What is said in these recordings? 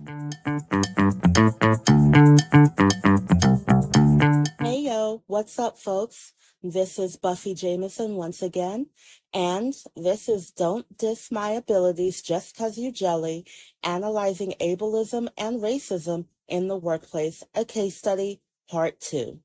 Hey yo, what's up, folks? This is Buffy Jamison once again, and this is Don't Diss My Abilities Just 'Cause You Jelly, Analyzing Ableism and Racism in the Workplace, a Case Study, Part 2.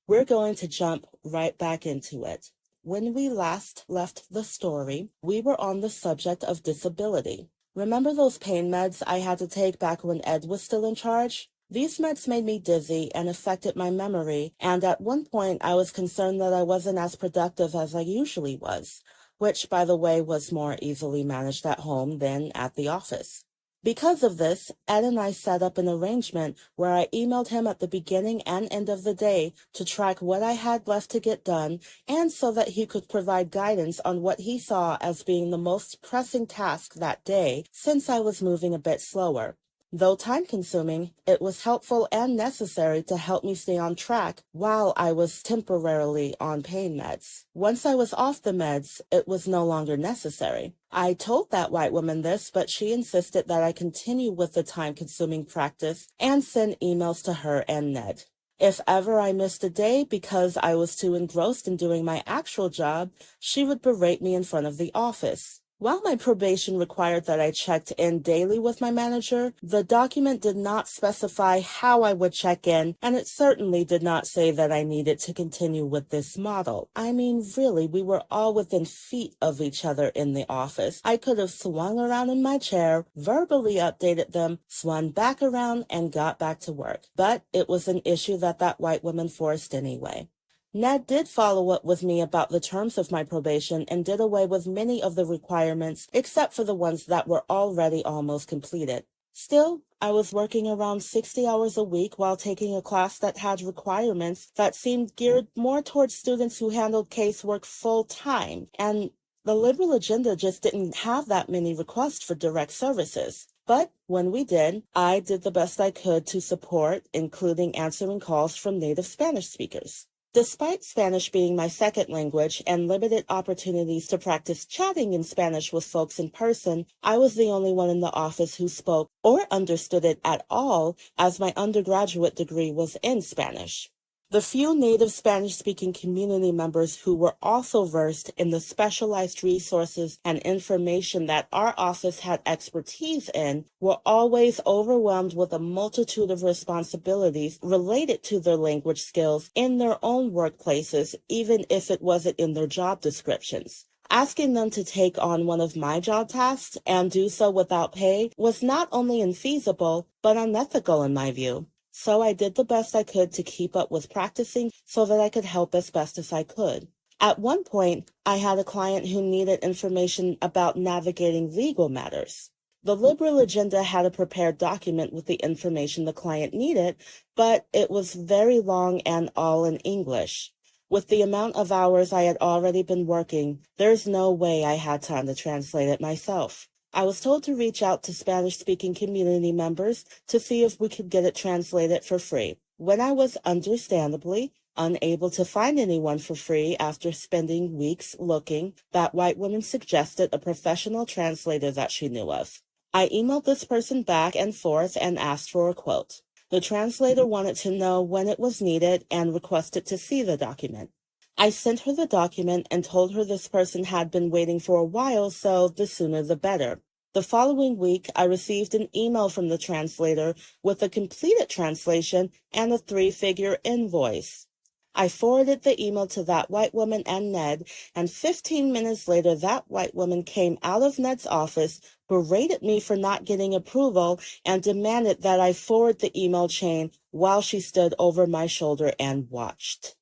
We're going to jump right back into it. When we last left the story, we were on the subject of disability. Remember those pain meds I had to take back when Ed was still in charge? These meds made me dizzy and affected my memory, and at one point I was concerned that I wasn't as productive as I usually was, which, by the way, was more easily managed at home than at the office. Because of this, Ed and I set up an arrangement where I emailed him at the beginning and end of the day to track what I had left to get done, and so that he could provide guidance on what he saw as being the most pressing task that day, since I was moving a bit slower. Though time-consuming, it was helpful and necessary to help me stay on track while I was temporarily on pain meds. Once I was off the meds, it was no longer necessary. I told that white woman this, but she insisted that I continue with the time-consuming practice and send emails to her and Ned. If ever I missed a day because I was too engrossed in doing my actual job, she would berate me in front of the office. While my probation required that I checked in daily with my manager, the document did not specify how I would check in, and it certainly did not say that I needed to continue with this model. I mean, really, we were all within feet of each other in the office. I could have swung around in my chair, verbally updated them, swung back around, and got back to work. But it was an issue that white woman forced anyway. Ned did follow up with me about the terms of my probation and did away with many of the requirements except for the ones that were already almost completed. Still, I was working around 60 hours a week while taking a class that had requirements that seemed geared more towards students who handled casework full-time, and the liberal agenda just didn't have that many requests for direct services. But when we did, I did the best I could to support, including answering calls from native Spanish speakers. Despite Spanish being my second language and limited opportunities to practice chatting in Spanish with folks in person, I was the only one in the office who spoke or understood it at all, as my undergraduate degree was in Spanish. The few native Spanish-speaking community members who were also versed in the specialized resources and information that our office had expertise in were always overwhelmed with a multitude of responsibilities related to their language skills in their own workplaces, even if it wasn't in their job descriptions. Asking them to take on one of my job tasks and do so without pay was not only infeasible, but unethical in my view. So I did the best I could to keep up with practicing so that I could help as best as I could. At one point, I had a client who needed information about navigating legal matters. The liberal agenda had a prepared document with the information the client needed, but it was very long and all in English. With the amount of hours I had already been working, there's no way I had time to translate it myself. I was told to reach out to Spanish-speaking community members to see if we could get it translated for free. When I was understandably unable to find anyone for free after spending weeks looking, that white woman suggested a professional translator that she knew of. I emailed this person back and forth and asked for a quote. The translator wanted to know when it was needed and requested to see the document. I sent her the document and told her this person had been waiting for a while, so the sooner the better. The following week, I received an email from the translator with a completed translation and a 3-figure invoice. I forwarded the email to that white woman and Ned, and 15 minutes later, that white woman came out of Ned's office, berated me for not getting approval, and demanded that I forward the email chain while she stood over my shoulder and watched.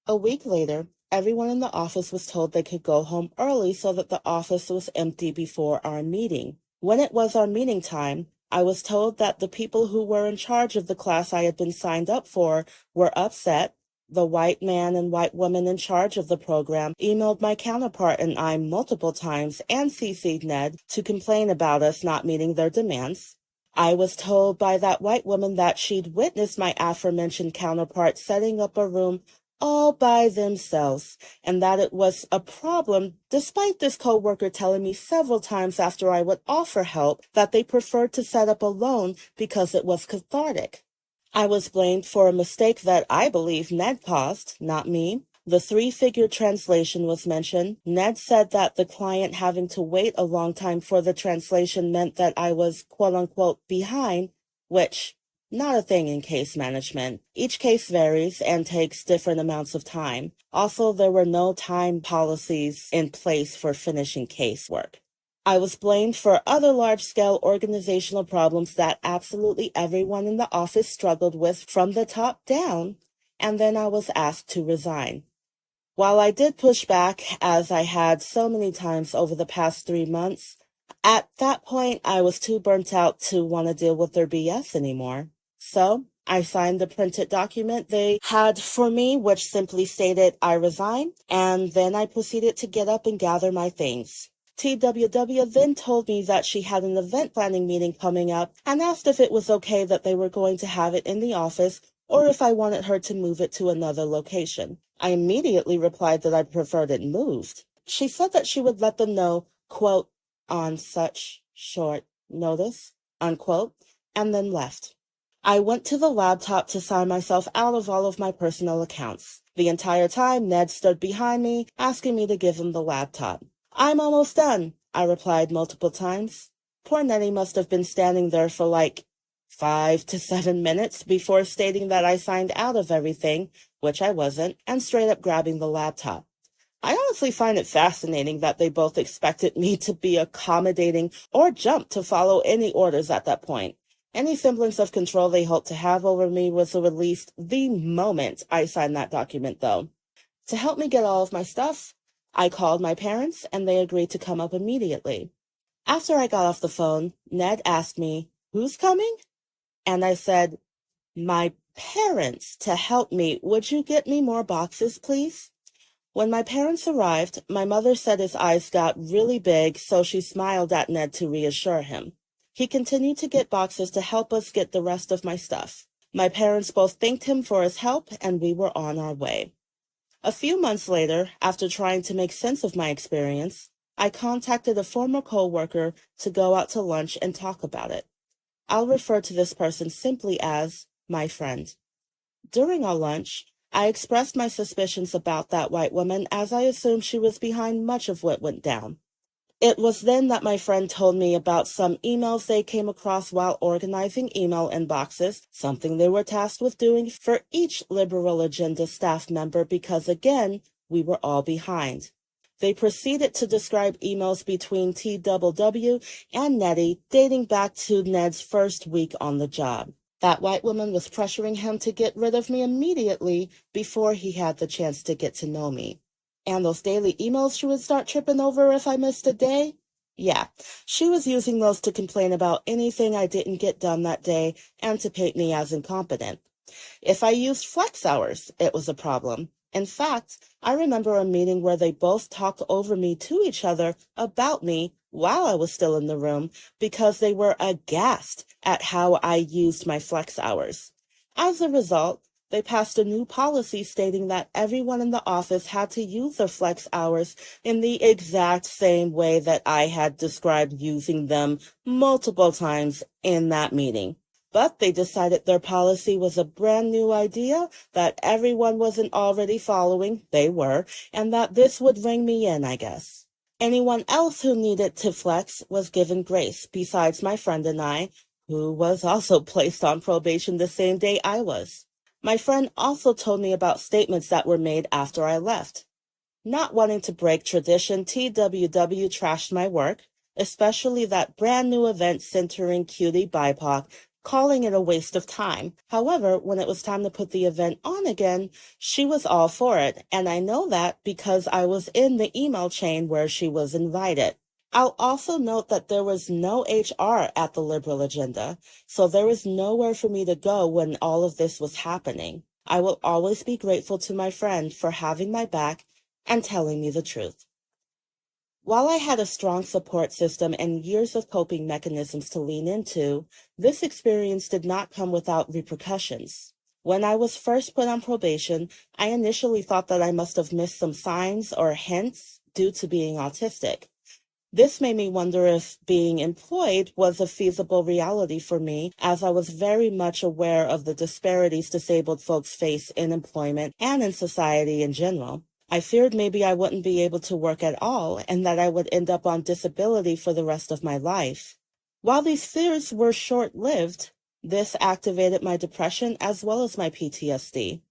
A week later, everyone in the office was told they could go home early so that the office was empty before our meeting. When it was our meeting time, I was told that the people who were in charge of the class I had been signed up for were upset. The white man and white woman in charge of the program emailed my counterpart and I multiple times and CC'd Ned to complain about us not meeting their demands. I was told by that white woman that she'd witnessed my aforementioned counterpart setting up a room all by themselves, and that it was a problem despite this coworker telling me several times after I would offer help that they preferred to set up alone because it was cathartic. I was blamed for a mistake that I believe Ned caused, not me. The three-figure translation was mentioned. Ned said that the client having to wait a long time for the translation meant that I was quote-unquote behind, which, not a thing in case management. Each case varies and takes different amounts of time. Also, there were no time policies in place for finishing casework. I was blamed for other large-scale organizational problems that absolutely everyone in the office struggled with from the top down, and then I was asked to resign. While I did push back, as I had so many times over the past 3 months, at that point I was too burnt out to want to deal with their BS anymore. So I signed the printed document they had for me, which simply stated I resign, and then I proceeded to get up and gather my things. TWW then told me that she had an event planning meeting coming up and asked if it was okay that they were going to have it in the office or if I wanted her to move it to another location. I immediately replied that I preferred it moved. She said that she would let them know, quote, on such short notice, unquote, and then left. I went to the laptop to sign myself out of all of my personal accounts. The entire time, Ned stood behind me, asking me to give him the laptop. I'm almost done, I replied multiple times. Poor Nettie must have been standing there for like 5 to 7 minutes before stating that I signed out of everything, which I wasn't, and straight up grabbing the laptop. I honestly find it fascinating that they both expected me to be accommodating or jump to follow any orders at that point. Any semblance of control they hoped to have over me was released the moment I signed that document, though. To help me get all of my stuff, I called my parents, and they agreed to come up immediately. After I got off the phone, Ned asked me, "Who's coming?" And I said, "My parents, to help me. Would you get me more boxes, please?" When my parents arrived, my mother said his eyes got really big, so she smiled at Ned to reassure him. He continued to get boxes to help us get the rest of my stuff. My parents both thanked him for his help, and we were on our way. A few months later, after trying to make sense of my experience, I contacted a former coworker to go out to lunch and talk about it. I'll refer to this person simply as my friend. During our lunch, I expressed my suspicions about that white woman as I assumed she was behind much of what went down. It was then that my friend told me about some emails they came across while organizing email inboxes, something they were tasked with doing for each Liberal Agenda staff member because, again, we were all behind. They proceeded to describe emails between TWW and Nettie dating back to Ned's first week on the job. That white woman was pressuring him to get rid of me immediately before he had the chance to get to know me. And those daily emails she would start tripping over if I missed a day? Yeah, she was using those to complain about anything I didn't get done that day and to paint me as incompetent. If I used flex hours, it was a problem. In fact, I remember a meeting where they both talked over me to each other about me while I was still in the room because they were aghast at how I used my flex hours. As a result, they passed a new policy stating that everyone in the office had to use their flex hours in the exact same way that I had described using them multiple times in that meeting. But they decided their policy was a brand new idea that everyone wasn't already following, they were, and that this would ring me in, I guess. Anyone else who needed to flex was given grace, besides my friend and I, who was also placed on probation the same day I was. My friend also told me about statements that were made after I left. Not wanting to break tradition, TWW trashed my work, especially that brand new event centering Cutie BIPOC, calling it a waste of time. However, when it was time to put the event on again, she was all for it, and I know that because I was in the email chain where she was invited. I'll also note that there was no HR at the Liberal Agenda, so there was nowhere for me to go when all of this was happening. I will always be grateful to my friend for having my back and telling me the truth. While I had a strong support system and years of coping mechanisms to lean into, this experience did not come without repercussions. When I was first put on probation, I initially thought that I must have missed some signs or hints due to being autistic. This made me wonder if being employed was a feasible reality for me, as I was very much aware of the disparities disabled folks face in employment and in society in general. I feared maybe I wouldn't be able to work at all and that I would end up on disability for the rest of my life. While these fears were short-lived, this activated my depression as well as my PTSD.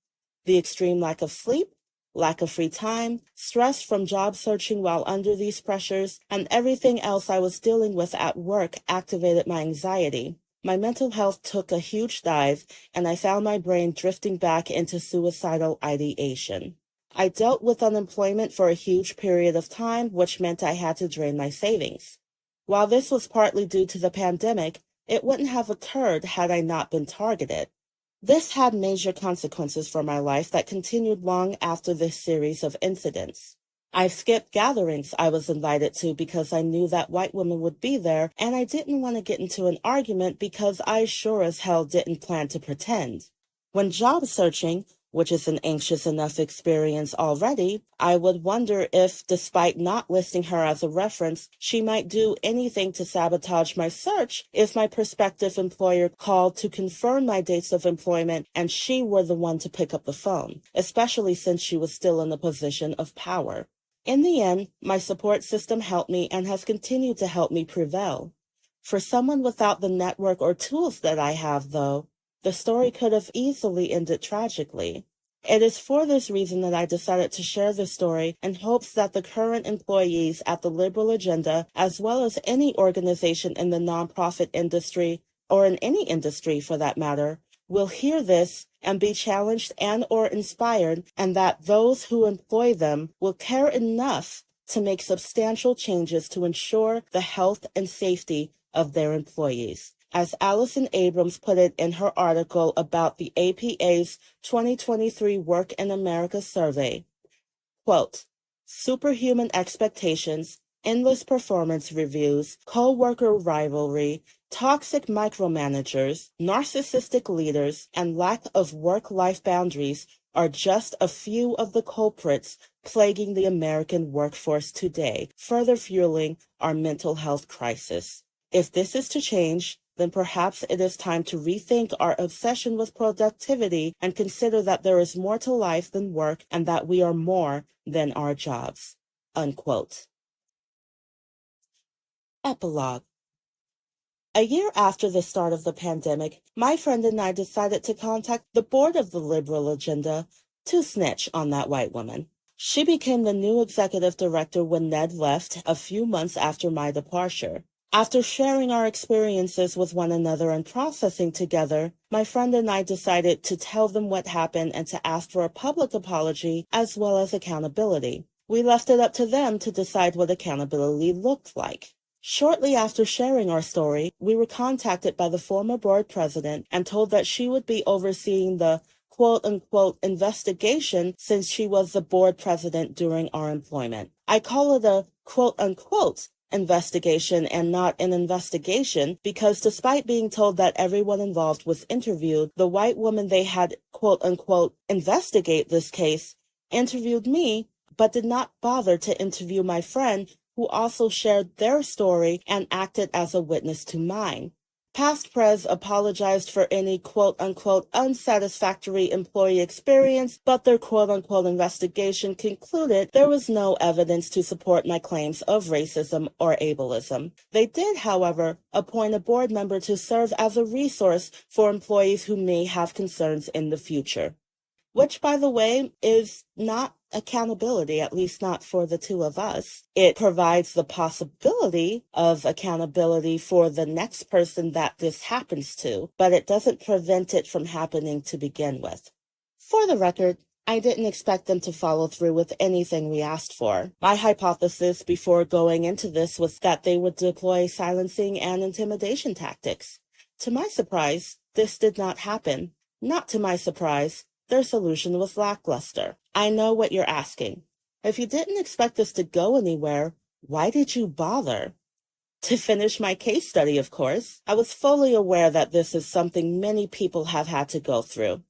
The extreme lack of sleep, lack of free time, stress from job searching while under these pressures, and everything else I was dealing with at work activated my anxiety. My mental health took a huge dive, and I found my brain drifting back into suicidal ideation. I dealt with unemployment for a huge period of time, which meant I had to drain my savings. While this was partly due to the pandemic, it wouldn't have occurred had I not been targeted. This had major consequences for my life that continued long after this series of incidents. I skipped gatherings I was invited to because I knew that white women would be there, and I didn't want to get into an argument because I sure as hell didn't plan to pretend. When job searching, which is an anxious enough experience already, I would wonder if, despite not listing her as a reference, she might do anything to sabotage my search if my prospective employer called to confirm my dates of employment and she were the one to pick up the phone, especially since she was still in a position of power. In the end, my support system helped me and has continued to help me prevail. For someone without the network or tools that I have, though, the story could have easily ended tragically. It is for this reason that I decided to share this story in hopes that the current employees at the Liberal Agenda, as well as any organization in the nonprofit industry, or in any industry for that matter, will hear this and be challenged and or inspired, and that those who employ them will care enough to make substantial changes to ensure the health and safety of their employees. As Allison Abrams put it in her article about the APA's 2023 Work in America survey, quote, superhuman expectations, endless performance reviews, co-worker rivalry, toxic micromanagers, narcissistic leaders, and lack of work-life boundaries are just a few of the culprits plaguing the American workforce today, further fueling our mental health crisis. If this is to change, then perhaps it is time to rethink our obsession with productivity and consider that there is more to life than work and that we are more than our jobs. Unquote. Epilogue. A year after the start of the pandemic, my friend and I decided to contact the board of the Liberal Agenda to snitch on that white woman. She became the new executive director when Ned left a few months after my departure. After sharing our experiences with one another and processing together, my friend and I decided to tell them what happened and to ask for a public apology as well as accountability. We left it up to them to decide what accountability looked like. Shortly after sharing our story, we were contacted by the former board president and told that she would be overseeing the quote-unquote investigation since she was the board president during our employment. I call it a quote-unquote investigation and not an investigation because despite being told that everyone involved was interviewed, the white woman they had quote-unquote investigate this case interviewed me but did not bother to interview my friend who also shared their story and acted as a witness to mine. Past Pres apologized for any quote-unquote unsatisfactory employee experience, but their quote-unquote investigation concluded there was no evidence to support my claims of racism or ableism. They did, however, appoint a board member to serve as a resource for employees who may have concerns in the future. Which, by the way, is not accountability, at least not for the two of us. It provides the possibility of accountability for the next person that this happens to, but it doesn't prevent it from happening to begin with. For the record, I didn't expect them to follow through with anything we asked for. My hypothesis before going into this was that they would deploy silencing and intimidation tactics. To my surprise, this did not happen. Not to my surprise, their solution was lackluster. I know what you're asking. If you didn't expect this to go anywhere, why did you bother? To finish my case study, of course. I was fully aware that this is something many people have had to go through.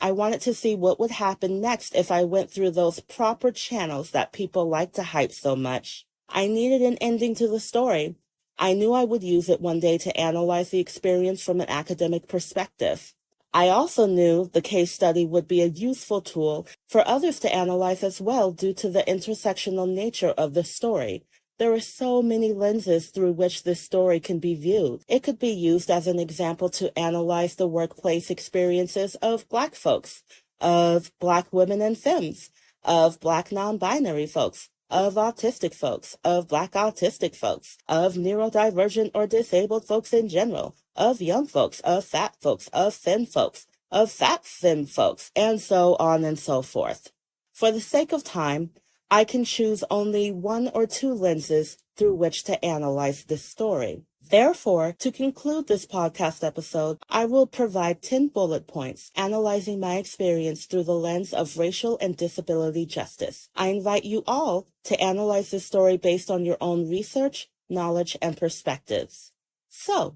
I wanted to see what would happen next if I went through those proper channels that people like to hype so much. I needed an ending to the story. I knew I would use it one day to analyze the experience from an academic perspective. I also knew the case study would be a useful tool for others to analyze as well due to the intersectional nature of the story. There are so many lenses through which this story can be viewed. It could be used as an example to analyze the workplace experiences of Black folks, of Black women and femmes, of Black non-binary folks, of autistic folks, of Black autistic folks, of neurodivergent or disabled folks in general, of young folks, of fat folks, of thin folks, of fat thin folks, and so on and so forth. For the sake of time, I can choose only one or two lenses through which to analyze this story. Therefore, to conclude this podcast episode, I will provide 10 bullet points analyzing my experience through the lens of racial and disability justice. I invite you all to analyze this story based on your own research, knowledge, and perspectives. So,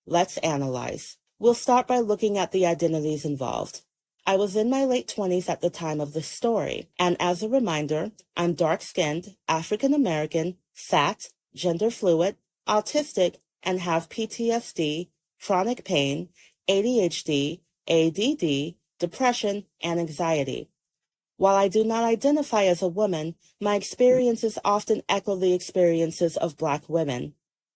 let's analyze. We'll start by looking at the identities involved. I was in my late 20s at the time of this story, and as a reminder, I'm dark-skinned, African-American, fat, gender fluid, autistic, and have PTSD, chronic pain, ADHD, ADD, depression, and anxiety. While I do not identify as a woman, my experiences often echo the experiences of Black women.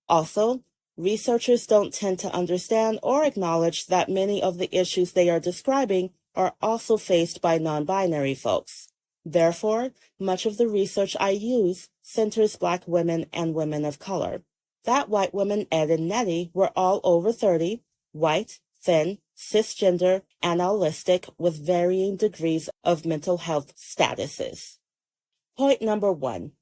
Also, researchers don't tend to understand or acknowledge that many of the issues they are describing are also faced by non-binary folks. Therefore, much of the research I use centers Black women and women of color. That white women, Ed and Nettie, were all over 30, white, thin, cisgender, and allistic with varying degrees of mental health statuses. Point number 1.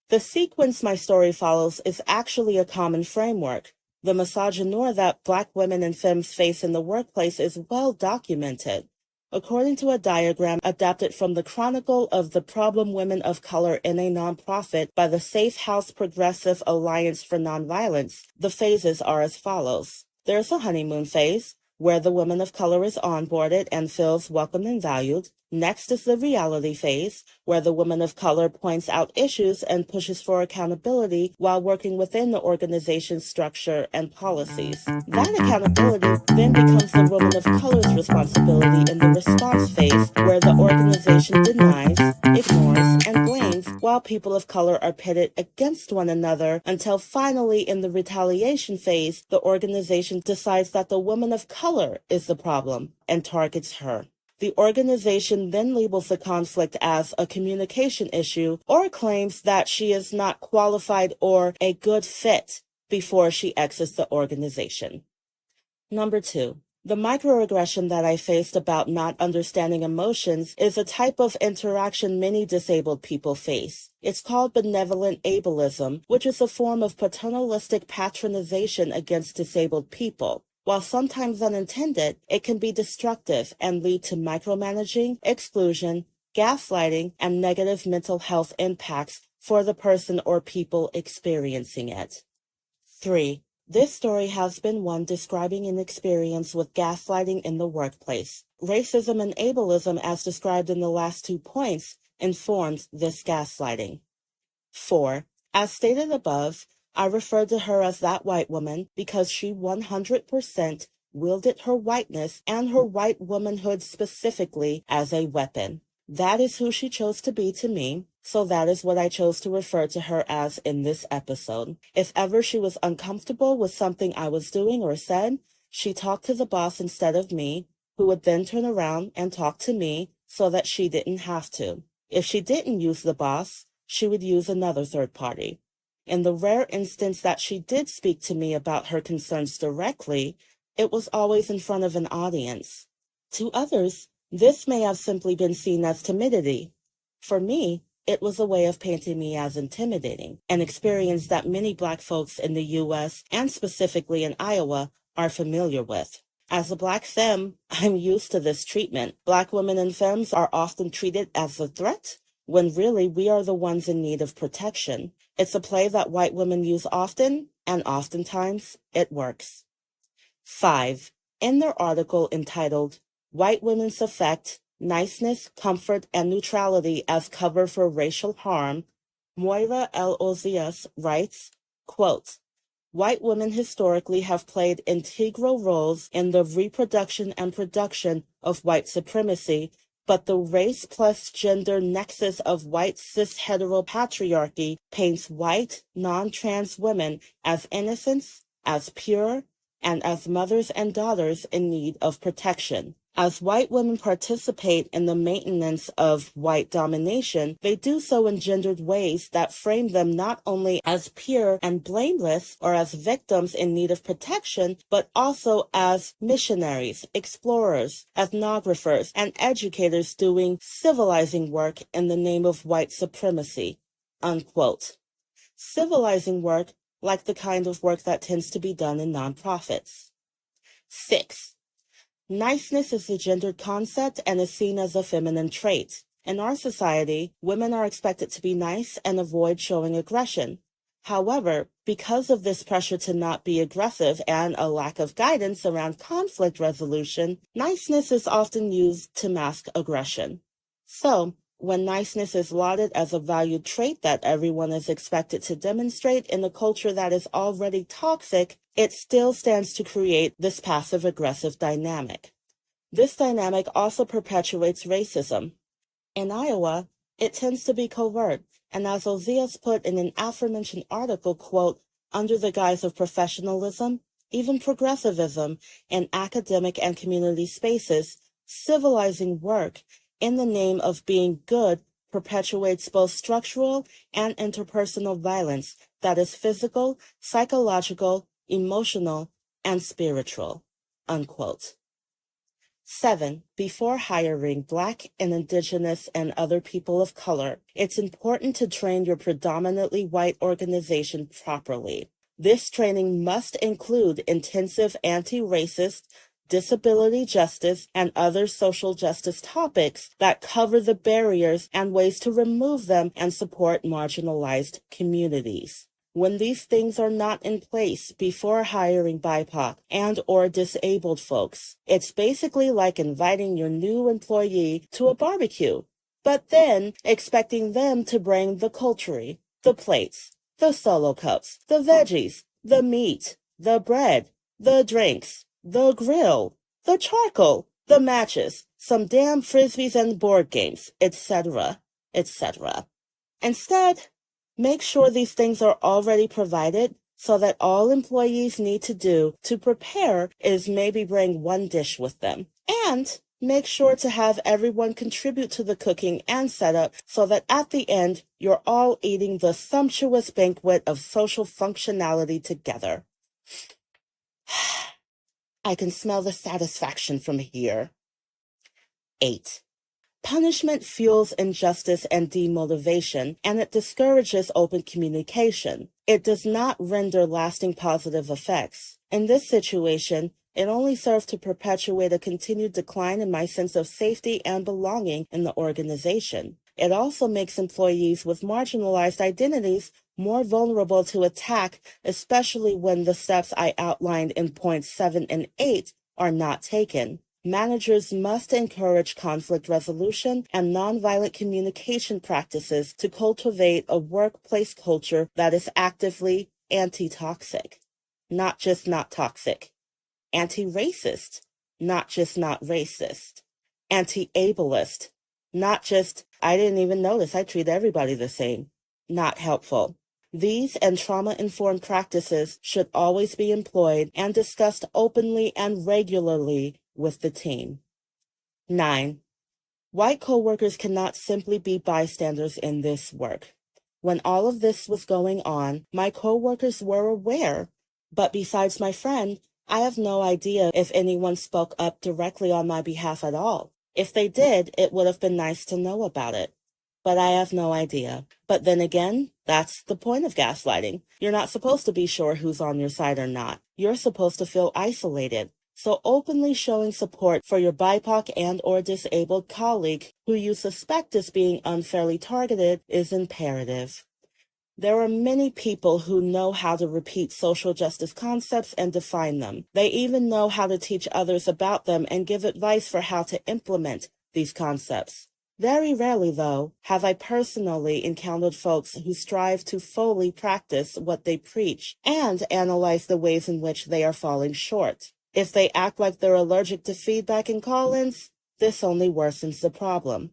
The sequence my story follows is actually a common framework. The misogyny that Black women and femmes face in the workplace is well documented. According to a diagram adapted from the Chronicle of the Problem Women of Color in a Nonprofit by the Safe House Progressive Alliance for Nonviolence, the phases are as follows. There's a honeymoon phase, where the woman of color is onboarded and feels welcome and valued. Next is the reality phase, where the woman of color points out issues and pushes for accountability while working within the organization's structure and policies. That accountability then becomes the woman of color's responsibility in the response phase, where the organization denies, ignores, and blames while people of color are pitted against one another until finally in the retaliation phase, the organization decides that the woman of color is the problem and targets her. The organization then labels the conflict as a communication issue or claims that she is not qualified or a good fit before she exits the organization. Number 2. The microaggression that I faced about not understanding emotions is a type of interaction many disabled people face. It's called benevolent ableism, which is a form of paternalistic patronization against disabled people. While sometimes unintended, it can be destructive and lead to micromanaging, exclusion, gaslighting, and negative mental health impacts for the person or people experiencing it. 3. This story has been one describing an experience with gaslighting in the workplace. Racism and ableism, as described in the last 2 points, informed this gaslighting. 4. As stated above, I referred to her as that white woman because she 100% wielded her whiteness and her white womanhood specifically as a weapon. That is who she chose to be to me, so that is what I chose to refer to her as in this episode. If ever she was uncomfortable with something I was doing or said, she talked to the boss instead of me, who would then turn around and talk to me so that she didn't have to. If she didn't use the boss, she would use another third party. In the rare instance that she did speak to me about her concerns directly, it was always in front of an audience. To others, this may have simply been seen as timidity. For me, it was a way of painting me as intimidating, an experience that many Black folks in the U.S. and specifically in Iowa are familiar with. As a Black femme, I'm used to this treatment. Black women and femmes are often treated as a threat, when really we are the ones in need of protection. It's a play that white women use often, and oftentimes it works. 5. In their article entitled, White Women's Effect, Niceness, Comfort, and Neutrality as Cover for Racial Harm, Moira L. Ozias writes, quote, white women historically have played integral roles in the reproduction and production of white supremacy, but the race plus gender nexus of white cis heteropatriarchy paints white, non-trans women as innocents, as pure, and as mothers and daughters in need of protection. As white women participate in the maintenance of white domination, they do so in gendered ways that frame them not only as pure and blameless or as victims in need of protection, but also as missionaries, explorers, ethnographers, and educators doing civilizing work in the name of white supremacy. Unquote. Civilizing work like the kind of work that tends to be done in nonprofits. 6. Niceness is a gendered concept and is seen as a feminine trait. In our society, women are expected to be nice and avoid showing aggression. However, because of this pressure to not be aggressive and a lack of guidance around conflict resolution, niceness is often used to mask aggression. So, when niceness is lauded as a valued trait that everyone is expected to demonstrate in a culture that is already toxic, it still stands to create this passive-aggressive dynamic. This dynamic also perpetuates racism. In Iowa, it tends to be covert, and as Ozias put in an aforementioned article, quote, under the guise of professionalism, even progressivism, in academic and community spaces, civilizing work in the name of being good perpetuates both structural and interpersonal violence that is physical, psychological, emotional, and spiritual. Unquote. 7. Before hiring Black and Indigenous and other people of color, it's important to train your predominantly white organization properly. This training must include intensive anti-racist, disability justice, and other social justice topics that cover the barriers and ways to remove them and support marginalized communities. When these things are not in place before hiring BIPOC and or disabled folks, it's basically like inviting your new employee to a barbecue, but then expecting them to bring the culture, the plates, the solo cups, the veggies, the meat, the bread, the drinks, the grill, the charcoal, the matches, some damn frisbees and board games, etc., etc. Instead, make sure these things are already provided so that all employees need to do to prepare is maybe bring one dish with them. And make sure to have everyone contribute to the cooking and setup so that at the end, you're all eating the sumptuous banquet of social functionality together. I can smell the satisfaction from here. 8. Punishment fuels injustice and demotivation, and it discourages open communication. It does not render lasting positive effects. In this situation, it only serves to perpetuate a continued decline in my sense of safety and belonging in the organization. It also makes employees with marginalized identities more vulnerable to attack, especially when the steps I outlined in points 7 and 8 are not taken. Managers must encourage conflict resolution and nonviolent communication practices to cultivate a workplace culture that is actively anti-toxic, not just not toxic, anti-racist, not just not racist, anti-ableist, not just, I didn't even notice I treat everybody the same, not helpful. These and trauma-informed practices should always be employed and discussed openly and regularly with the team. 9. White coworkers cannot simply be bystanders in this work. When all of this was going on, my coworkers were aware, but besides my friend, I have no idea if anyone spoke up directly on my behalf at all. If they did, it would have been nice to know about it. But I have no idea. But then again, that's the point of gaslighting. You're not supposed to be sure who's on your side or not. You're supposed to feel isolated. So openly showing support for your BIPOC and or disabled colleague who you suspect is being unfairly targeted is imperative. There are many people who know how to repeat social justice concepts and define them. They even know how to teach others about them and give advice for how to implement these concepts. Very rarely, though, have I personally encountered folks who strive to fully practice what they preach and analyze the ways in which they are falling short. If they act like they're allergic to feedback and call-ins, this only worsens the problem.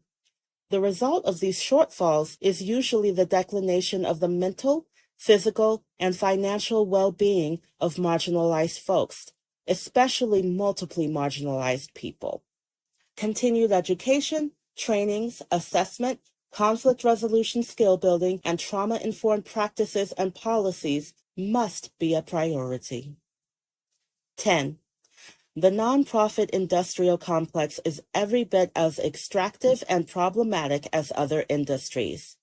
The result of these shortfalls is usually the declination of the mental, physical, and financial well-being of marginalized folks, especially multiply marginalized people. Continued education, trainings, assessment, conflict resolution skill building, and trauma-informed practices and policies must be a priority. 10. The nonprofit industrial complex is every bit as extractive and problematic as other industries.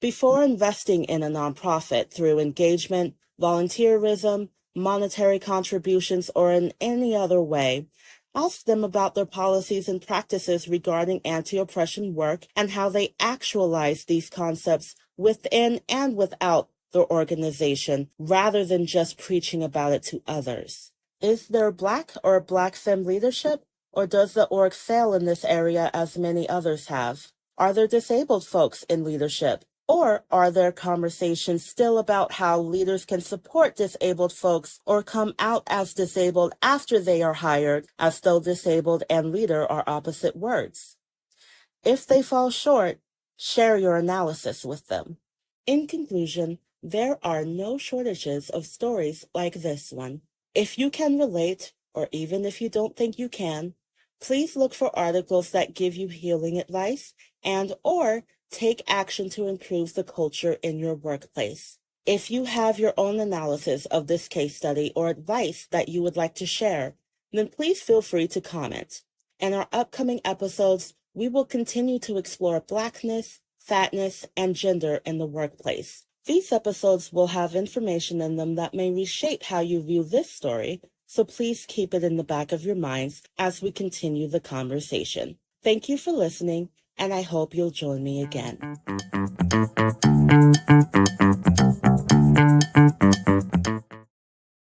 Before investing in a nonprofit through engagement, volunteerism, monetary contributions, or in any other way, ask them about their policies and practices regarding anti-oppression work and how they actualize these concepts within and without their organization, rather than just preaching about it to others. Is there Black or Black femme leadership, or does the org fail in this area as many others have? Are there disabled folks in leadership? Or are there conversations still about how leaders can support disabled folks or come out as disabled after they are hired, as though disabled and leader are opposite words? If they fall short, share your analysis with them. In conclusion, there are no shortages of stories like this one. If you can relate, or even if you don't think you can, please look for articles that give you healing advice and/or take action to improve the culture in your workplace. If you have your own analysis of this case study or advice that you would like to share, then please feel free to comment. In our upcoming episodes, we will continue to explore Blackness, fatness, and gender in the workplace. These episodes will have information in them that may reshape how you view this story, so please keep it in the back of your minds as we continue the conversation. Thank you for listening, and I hope you'll join me again.